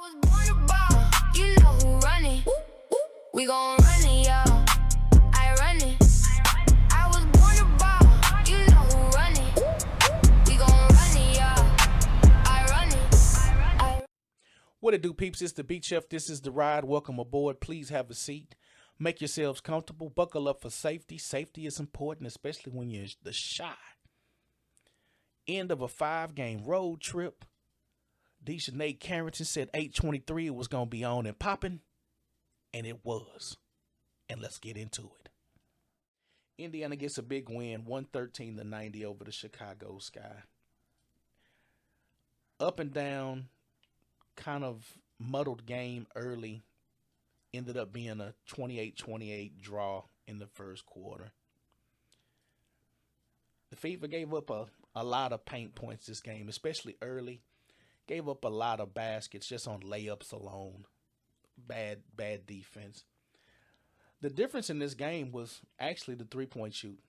was born to ball, you know who run it. We gon' run it, y'all. I run it. I was born to ball, you know who run it. We gon' run it, y'all. I run it. What it do, peeps? It's the Beat Chef. This is the ride. Welcome aboard. Please have a seat. Make yourselves comfortable. Buckle up for safety. Safety is important, especially when you're the shy. End of a 5-game road trip. Dijonai Carrington said 8:23 it was going to be on and popping. And it was. And let's get into it. Indiana gets a big win, 113-90 over the Chicago Sky. Up and down, kind of muddled game early. Ended up being a 28-28 draw in the first quarter. The Fever gave up a lot of paint points this game, especially early. Gave up a lot of baskets just on layups alone. Bad defense. The difference in this game was actually the three-point shoot.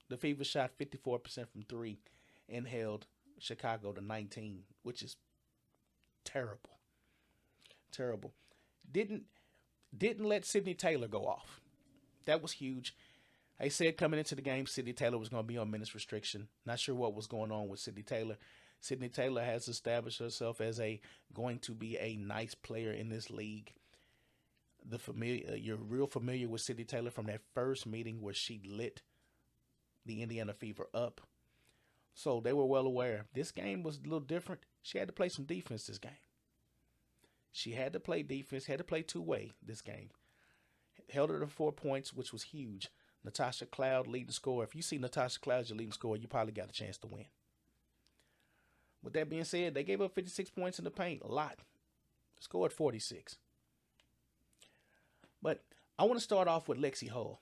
The Fever shot 54% from three and held Chicago to 19, which is terrible. Terrible. Didn't let Sydney Taylor go off. That was huge. I said coming into the game, Sydney Taylor was going to be on minutes restriction. Not sure what was going on with Sydney Taylor. Sydney Taylor has established herself as going to be a nice player in this league. You're real familiar with Sydney Taylor from that first meeting where she lit the Indiana Fever up. So they were well aware. This game was a little different. She had to play some defense this game. She had to play defense, had to play two-way this game. Held her to 4 points, which was huge. Natasha Cloud leading scorer. If you see Natasha Cloud as your leading scorer, you probably got a chance to win. With that being said, they gave up 56 points in the paint, a lot. Scored 46. But I want to start off with Lexi Hull.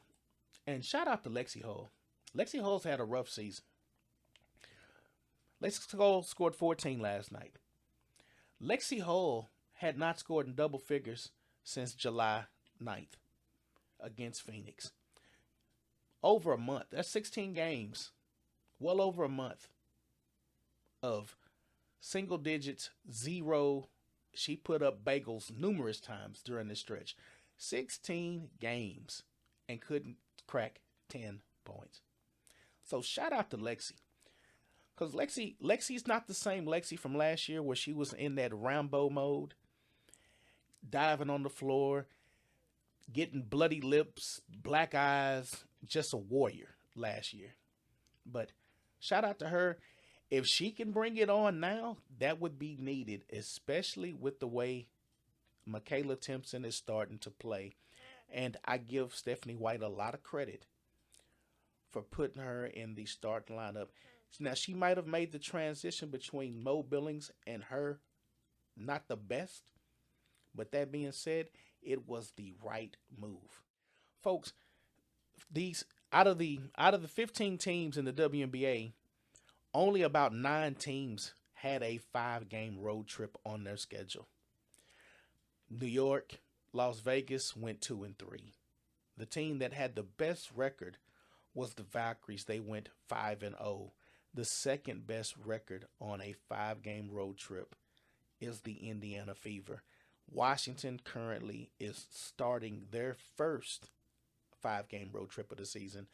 And shout out to Lexi Hull. Lexi Hull's had a rough season. Lexi Hull scored 14 last night. Lexi Hull had not scored in double figures since July 9th against Phoenix. Over a month. That's 16 games. Well over a month of single digits, zero. She put up bagels numerous times during this stretch. 16 games and couldn't crack 10 points. So shout out to Lexi. Because Lexi's not the same Lexi from last year where she was in that Rambo mode. Diving on the floor, getting bloody lips, black eyes, just a warrior last year. But shout out to her. If she can bring it on now, that would be needed, especially with the way Michaela Timpson is starting to play. And I give Stephanie White a lot of credit for putting her in the starting lineup. Now, she might have made the transition between Mo Billings and her not the best. But that being said, it was the right move. Folks, these out of the 15 teams in the WNBA, only about 9 teams had a 5-game road trip on their schedule. New York, Las Vegas went 2-3. The team that had the best record was the Valkyries. They went 5-0. The second best record on a 5-game road trip is the Indiana Fever. Washington currently is starting their first 5-game road trip of the season.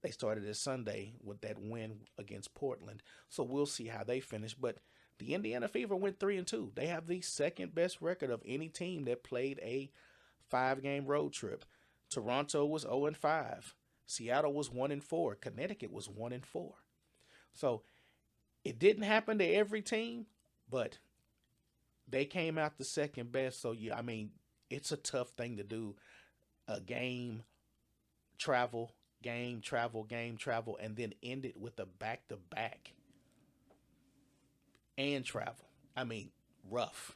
They started this Sunday with that win against Portland. So we'll see how they finish. But the Indiana Fever went 3-2. They have the second best record of any team that played a 5-game road trip. Toronto was 0-5. Seattle was 1-4. Connecticut was 1-4. So it didn't happen to every team, but they came out the second best. So, yeah, I mean, it's a tough thing to do. A game, travel, game, travel, and then end it with a back-to-back and travel. I mean, rough.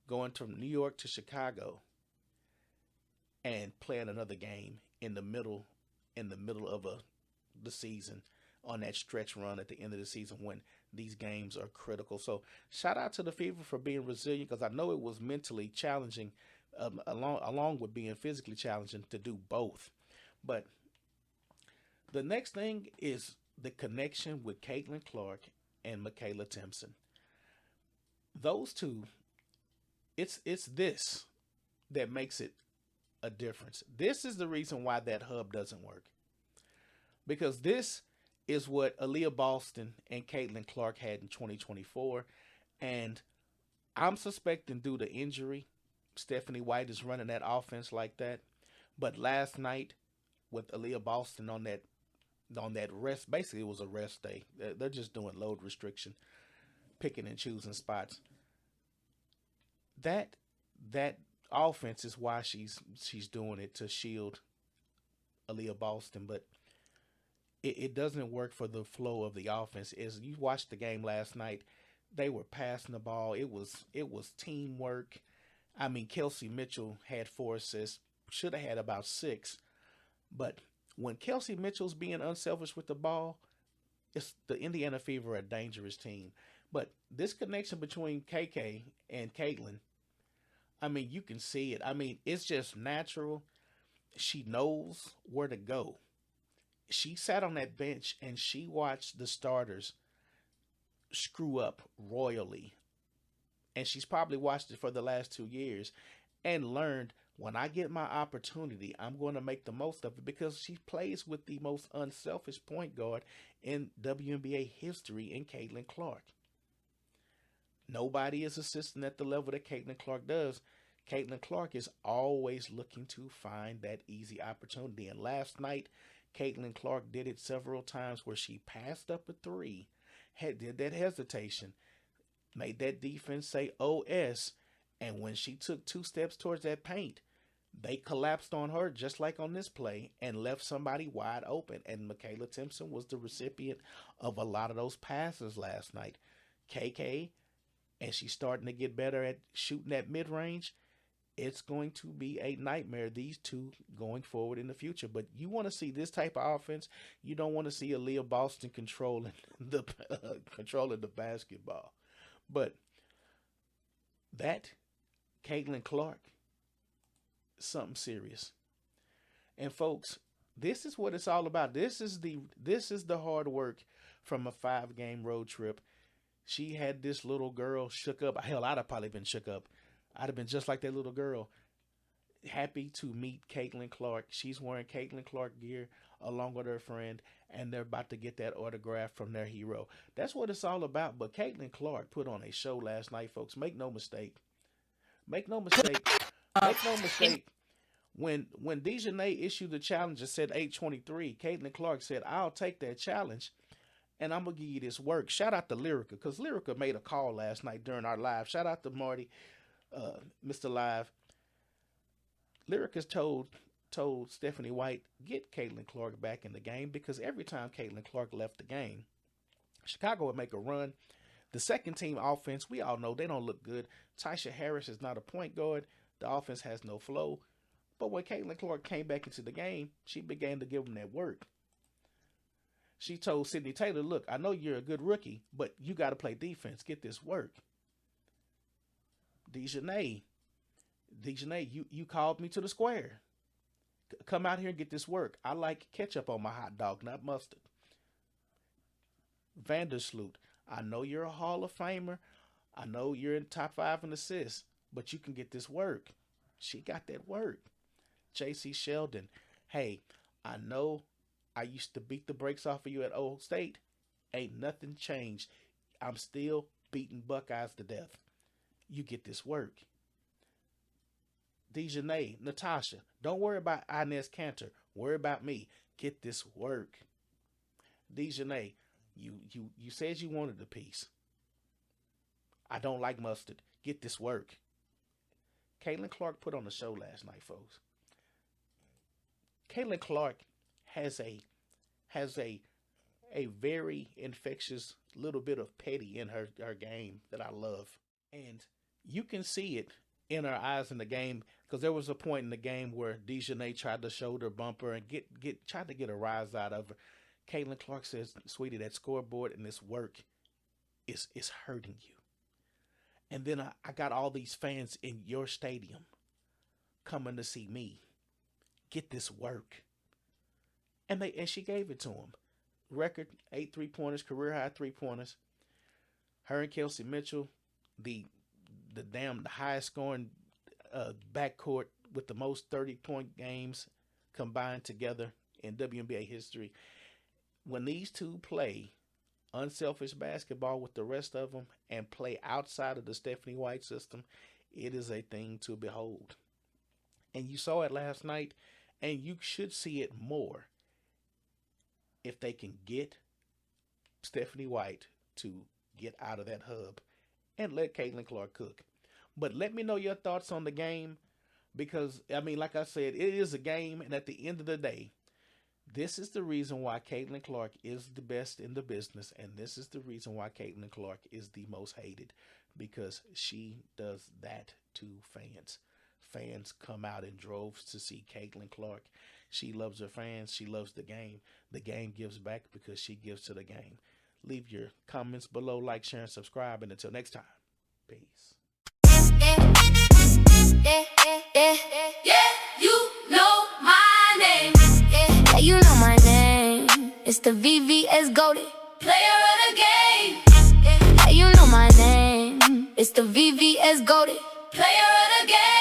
Going from New York to Chicago and playing another game in the middle of the season on that stretch run at the end of the season when these games are critical. So shout out to the Fever for being resilient, because I know it was mentally challenging along with being physically challenging to do both. But the next thing is the connection with Caitlin Clark and Michaela Timpson. Those two it's this that makes it a difference. This is the reason why that hub doesn't work. Because this is what Aaliyah Boston and Caitlin Clark had in 2024. And I'm suspecting due to injury, Stephanie White is running that offense like that. But last night, with Aaliyah Boston on that rest, basically it was a rest day. They're just doing load restriction, picking and choosing spots. That that offense is why she's doing it to shield Aaliyah Boston, but it doesn't work for the flow of the offense. As you watched the game last night, they were passing the ball. It was teamwork. I mean, Kelsey Mitchell had 4 assists, should have had about 6. But when Kelsey Mitchell's being unselfish with the ball, it's the Indiana Fever, a dangerous team. But this connection between KK and Caitlin, I mean, you can see it. I mean, it's just natural. She knows where to go. She sat on that bench and she watched the starters screw up royally. And she's probably watched it for the last 2 years and learned, when I get my opportunity, I'm going to make the most of it, because she plays with the most unselfish point guard in WNBA history in Caitlin Clark. Nobody is assisting at the level that Caitlin Clark does. Caitlin Clark is always looking to find that easy opportunity. And last night, Caitlin Clark did it several times where she passed up a three, did that hesitation, made that defense say OS. And when she took 2 steps towards that paint, they collapsed on her just like on this play and left somebody wide open. And Michaela Timpson was the recipient of a lot of those passes last night. KK, and she's starting to get better at shooting that mid-range. It's going to be a nightmare, these two going forward in the future. But you want to see this type of offense. You don't want to see Aaliyah Boston controlling the basketball. But that Caitlin Clark, something serious. And folks, this is what it's all about. This is the hard work from a 5-game road trip. She had this little girl shook up. Hell, I'd have probably been shook up. I'd have been just like that little girl. Happy to meet Caitlin Clark. She's wearing Caitlin Clark gear along with her friend, and they're about to get that autograph from their hero. That's what it's all about. But Caitlin Clark put on a show last night, folks. Make no mistake. Make no mistake. Make no mistake. When Dijonai issued the challenge and said 823, Caitlin Clark said, I'll take that challenge, and I'm going to give you this work. Shout out to Lyrica, because Lyrica made a call last night during our live. Shout out to Marty, Mr. Live. Lyrica's told Stephanie White, get Caitlin Clark back in the game, because every time Caitlin Clark left the game, Chicago would make a run. The second team offense, we all know they don't look good. Tisha Harris is not a point guard. The offense has no flow. But when Caitlin Clark came back into the game, she began to give them that work. She told Sydney Taylor, look, I know you're a good rookie, but you got to play defense. Get this work. Dijonai, you called me to the square. Come out here and get this work. I like ketchup on my hot dog, not mustard. Vandersloot, I know you're a Hall of Famer. I know you're in top 5 in assists, but you can get this work. She got that work. J.C. Sheldon, hey, I know I used to beat the brakes off of you at Old State. Ain't nothing changed. I'm still beating Buckeyes to death. You get this work. Dijonai, Natasha, don't worry about Inez Cantor. Worry about me. Get this work. Dijonai, you said you wanted a piece. I don't like mustard. Get this work. Caitlin Clark put on the show last night, folks. Caitlin Clark has a very infectious little bit of petty in her game that I love. And you can see it in her eyes in the game, because there was a point in the game where Dijonai tried to shoulder bump her and tried to get a rise out of her. Caitlin Clark says, sweetie, that scoreboard and this work is hurting you. And then I got all these fans in your stadium coming to see me. Get this work. And she gave it to him. Record 8 3-pointers, career high 3-pointers. Her and Kelsey Mitchell, the the highest scoring backcourt with the most 30-point games combined together in WNBA history. When these two play unselfish basketball with the rest of them and play outside of the Stephanie White system, it is a thing to behold. And you saw it last night, and you should see it more if they can get Stephanie White to get out of that hub and let Caitlin Clark cook. But let me know your thoughts on the game, because, I mean, like I said, it is a game, and at the end of the day, this is the reason why Caitlin Clark is the best in the business, and this is the reason why Caitlin Clark is the most hated, because she does that to fans. Fans come out in droves to see Caitlin Clark. She loves her fans. She loves the game. The game gives back because she gives to the game. Leave your comments below, like, share, and subscribe. And until next time, peace. Yeah, you know my name. Yeah, you know my name. It's the VVS Goated player of the game. Yeah, you know my name. It's the VVS Goated player of the game.